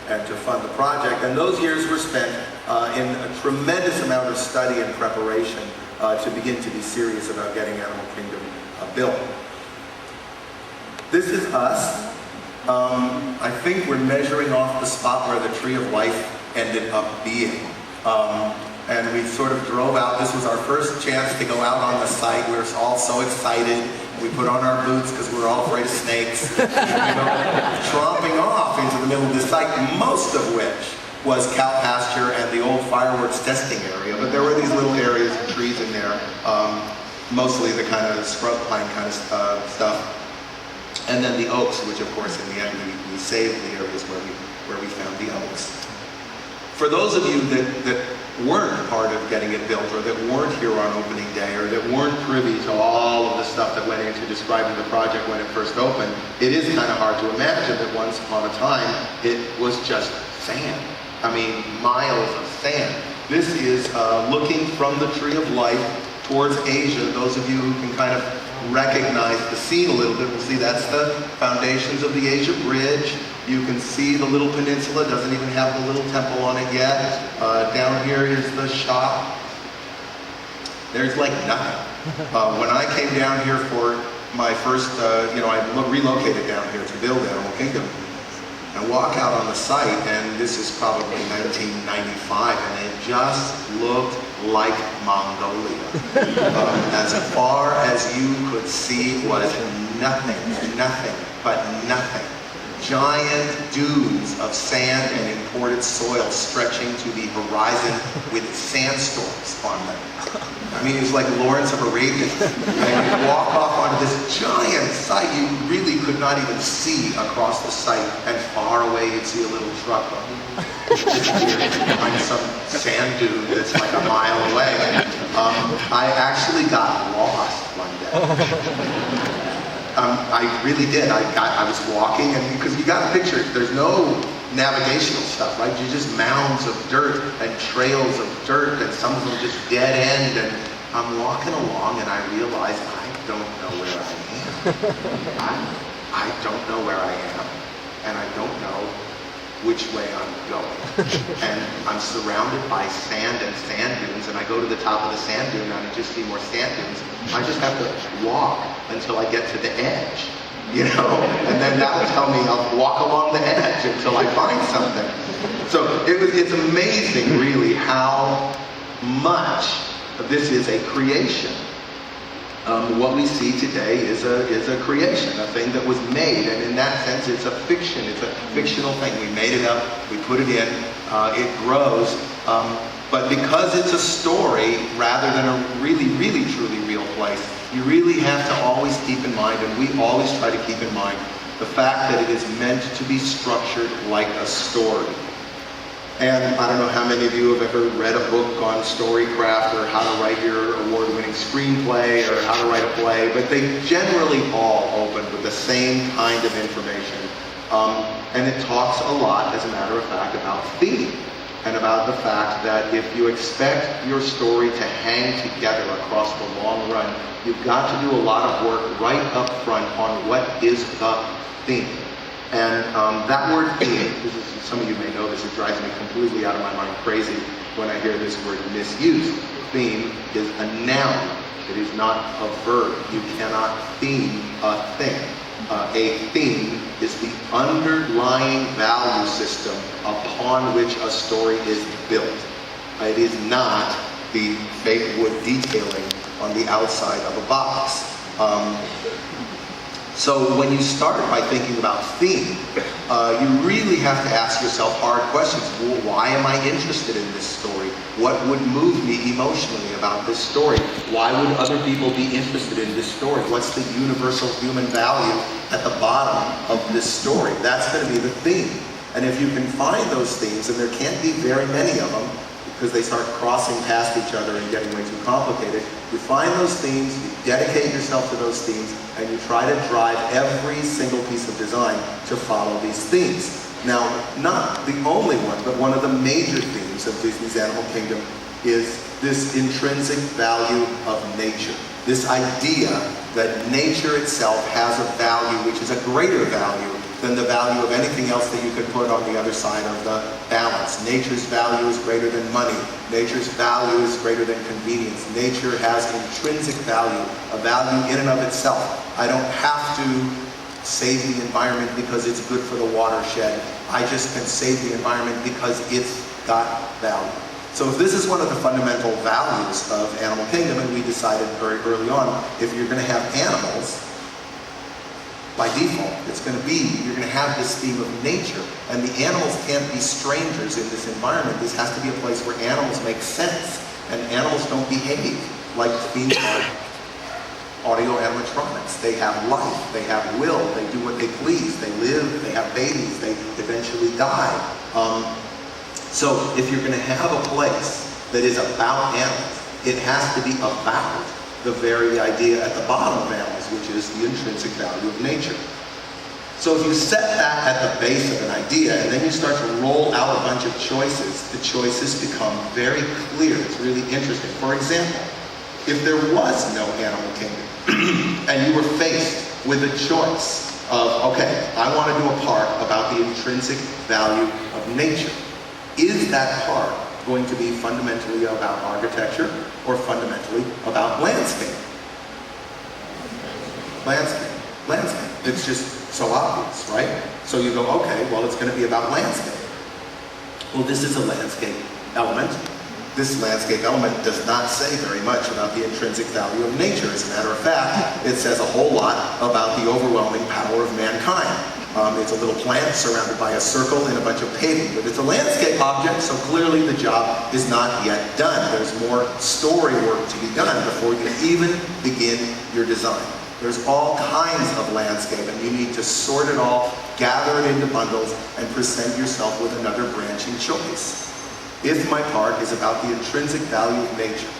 and to fund the project. And those years were spent in a tremendous amount of study and preparation to begin to be serious about getting Animal Kingdom built. This is us. I think we're measuring off the spot where the Tree of Life ended up being. And we sort of drove out. This was our first chance to go out on the site. We were all so excited. We put on our boots because we were all afraid of snakes. Tromping off into the middle of this site, most of which was cow pasture and the old fireworks testing area. But there were these little areas of trees in there, mostly the kind of scrub pine kind of stuff. And then the oaks, which of course in the end we saved the areas where we found the oaks. For those of you that weren't part of getting it built, or that weren't here on opening day, or that weren't privy to all of the stuff that went into describing the project when it first opened, it is kind of hard to imagine that once upon a time it was just sand. I mean, miles of sand. This is looking from the Tree of Life towards Asia. Those of you who can kind of recognize the scene a little bit will see that's the foundations of the Asia Bridge. You can see the little peninsula. It doesn't even have the little temple on it yet. Down here is the shop. There's like nothing. When I came down here for my first, I relocated down here to build Animal Kingdom. I walk out on the site, and this is probably 1995, and it just looked like Mongolia. As far as you could see was nothing but nothing. Giant dunes of sand and imported soil stretching to the horizon with sandstorms on them. I mean, it was like Lawrence of Arabia. And you walk off onto this giant site, you really could not even see across the site, and far away you'd see a little truck behind some sand dune that's like a mile away. I actually got lost one day. I really did. I was walking, and because you got a picture, there's no navigational stuff, right? You're just mounds of dirt and trails of dirt, and some of them just dead end. And I'm walking along, and I realize I don't know where I am. I don't know where I am, and I don't know which way I'm going. And I'm surrounded by sand and sand dunes, and I go to the top of the sand dune, and I just see more sand dunes. I just have to walk until I get to the edge, and then that will tell me I'll walk along the edge until I find something. So it's amazing, really, how much this is a creation. What we see today is a creation, a thing that was made, and in that sense it's a fiction. It's a fictional thing. We made it up, we put it in, it grows, but because it's a story rather than a really, really, truly real place, you really have to always keep in mind, and we always try to keep in mind, the fact that it is meant to be structured like a story. And I don't know how many of you have ever read a book on storycraft, or how to write your award-winning screenplay, or how to write a play, but they generally all open with the same kind of information. And it talks a lot, as a matter of fact, about theme, and about the fact that if you expect your story to hang together across the long run, you've got to do a lot of work right up front on what is the theme. And that word theme, some of you may know this, it drives me completely out of my mind crazy when I hear this word misused. Theme is a noun. It is not a verb. You cannot theme a thing. A theme is the underlying value system upon which a story is built. It is not the fake wood detailing on the outside of a box. So when you start by thinking about theme, you really have to ask yourself hard questions. Well, why am I interested in this story? What would move me emotionally about this story? Why would other people be interested in this story? What's the universal human value at the bottom of this story? That's going to be the theme. And if you can find those themes, and there can't be very many of them, because they start crossing past each other and getting way too complicated, you find those themes, you dedicate yourself to those themes, and you try to drive every single piece of design to follow these themes. Now, not the only one, but one of the major themes of Disney's Animal Kingdom is this intrinsic value of nature. This idea that nature itself has a value which is a greater value than the value of anything else that you could put on the other side of the balance. Nature's value is greater than money. Nature's value is greater than convenience. Nature has intrinsic value, a value in and of itself. I don't have to save the environment because it's good for the watershed. I just can save the environment because it's got value. So if this is one of the fundamental values of Animal Kingdom, and we decided very early on, if you're going to have animals, by default, it's going to be, you're going to have this theme of nature. And the animals can't be strangers in this environment. This has to be a place where animals make sense. And animals don't behave like theme park audio animatronics. They have life, they have will, they do what they please, they live, they have babies, they eventually die. So if you're going to have a place that is about animals, it has to be about the very idea at the bottom of animals, which is the intrinsic value of nature. So if you set that at the base of an idea, and then you start to roll out a bunch of choices, the choices become very clear. It's really interesting. For example, if there was no Animal Kingdom, and you were faced with a choice of, okay, I want to do a park about the intrinsic value of nature, is that park going to be fundamentally about architecture or fundamentally about landscape? Landscape. It's just so obvious, right? So you go, okay, well, it's going to be about landscape. Well, this is a landscape element. This landscape element does not say very much about the intrinsic value of nature. As a matter of fact, it says a whole lot about the overwhelming power of mankind. It's a little plant surrounded by a circle and a bunch of paving, but it's a landscape object, so clearly the job is not yet done. There's more story work to be done before you even begin your design. There's all kinds of landscape, and you need to sort it all, gather it into bundles, and present yourself with another branching choice. If my park is about the intrinsic value of nature,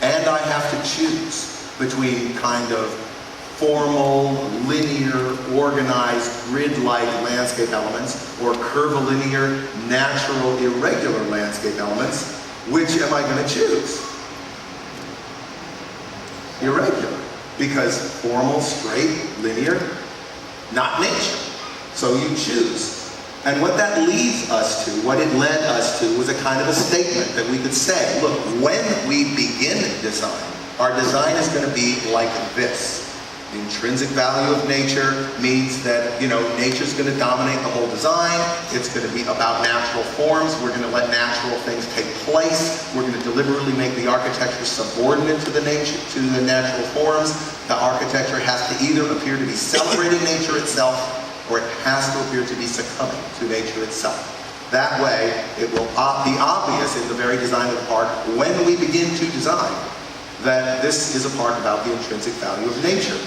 and I have to choose between kind of formal, linear, organized, grid-like landscape elements, or curvilinear, natural, irregular landscape elements, which am I going to choose? Irregular. Because formal, straight, linear, not nature. So you choose. And what that leads us to, what it led us to, was a kind of a statement that we could say, look, when we begin design, our design is going to be like this. The intrinsic value of nature means that, nature's going to dominate the whole design. It's going to be about natural forms. We're going to let natural things take place. We're going to deliberately make the architecture subordinate to the natural forms. The architecture has to either appear to be celebrating nature itself, or it has to appear to be succumbing to nature itself. That way, it will be obvious in the very design of the park, when we begin to design, that this is a park about the intrinsic value of nature.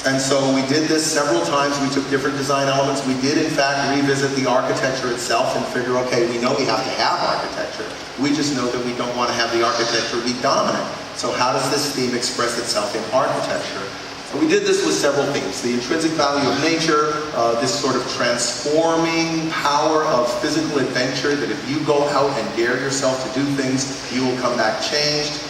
And so we did this several times. We took different design elements. We did, in fact, revisit the architecture itself and figure, okay, we know we have to have architecture. We just know that we don't want to have the architecture be dominant. So how does this theme express itself in architecture? So we did this with several themes. The intrinsic value of nature, this sort of transforming power of physical adventure, that if you go out and dare yourself to do things, you will come back changed.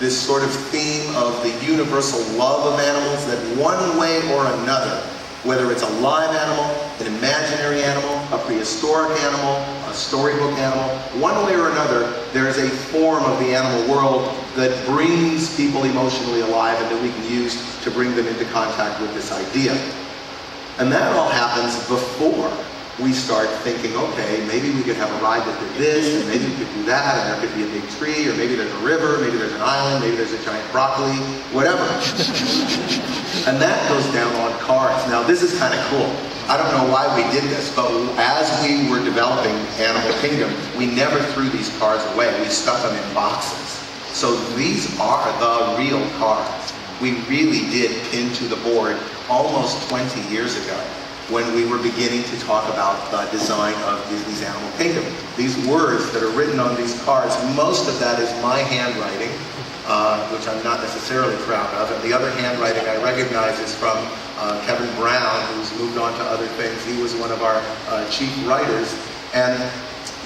This sort of theme of the universal love of animals, that one way or another, whether it's a live animal, an imaginary animal, a prehistoric animal, a storybook animal, one way or another, there is a form of the animal world that brings people emotionally alive and that we can use to bring them into contact with this idea. And that all happens before we start thinking, okay, maybe we could have a ride that did this, and maybe we could do that, and there could be a big tree, or maybe there's a river, maybe there's an island, maybe there's a giant broccoli, whatever. And that goes down on cars. Now, this is kind of cool. I don't know why we did this, but as we were developing Animal Kingdom, we never threw these cars away. We stuck them in boxes. So these are the real cars. We really did pin to the board almost 20 years ago, when we were beginning to talk about the design of Disney's Animal Kingdom. These words that are written on these cards, most of that is my handwriting, which I'm not necessarily proud of, and the other handwriting I recognize is from Kevin Brown, who's moved on to other things. He was one of our chief writers, and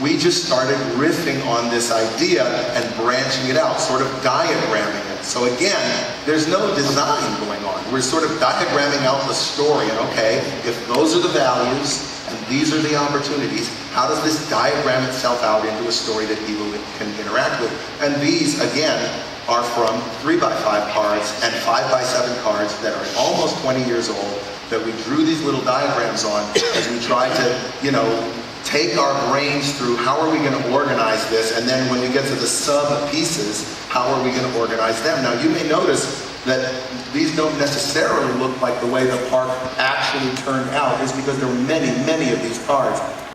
we just started riffing on this idea and branching it out, sort of diagramming it. So again, there's no design going on. We're sort of diagramming out the story, and okay, if those are the values and these are the opportunities, how does this diagram itself out into a story that people can interact with? And these, again, are from 3x5 cards and 5x7 cards that are almost 20 years old, that we drew these little diagrams on as we tried to, take our brains through how are we going to organize this, and then when we get to the sub pieces, how are we going to organize them? Now you may notice that these don't necessarily look like the way the park actually turned out, is because there were many, many of these cards.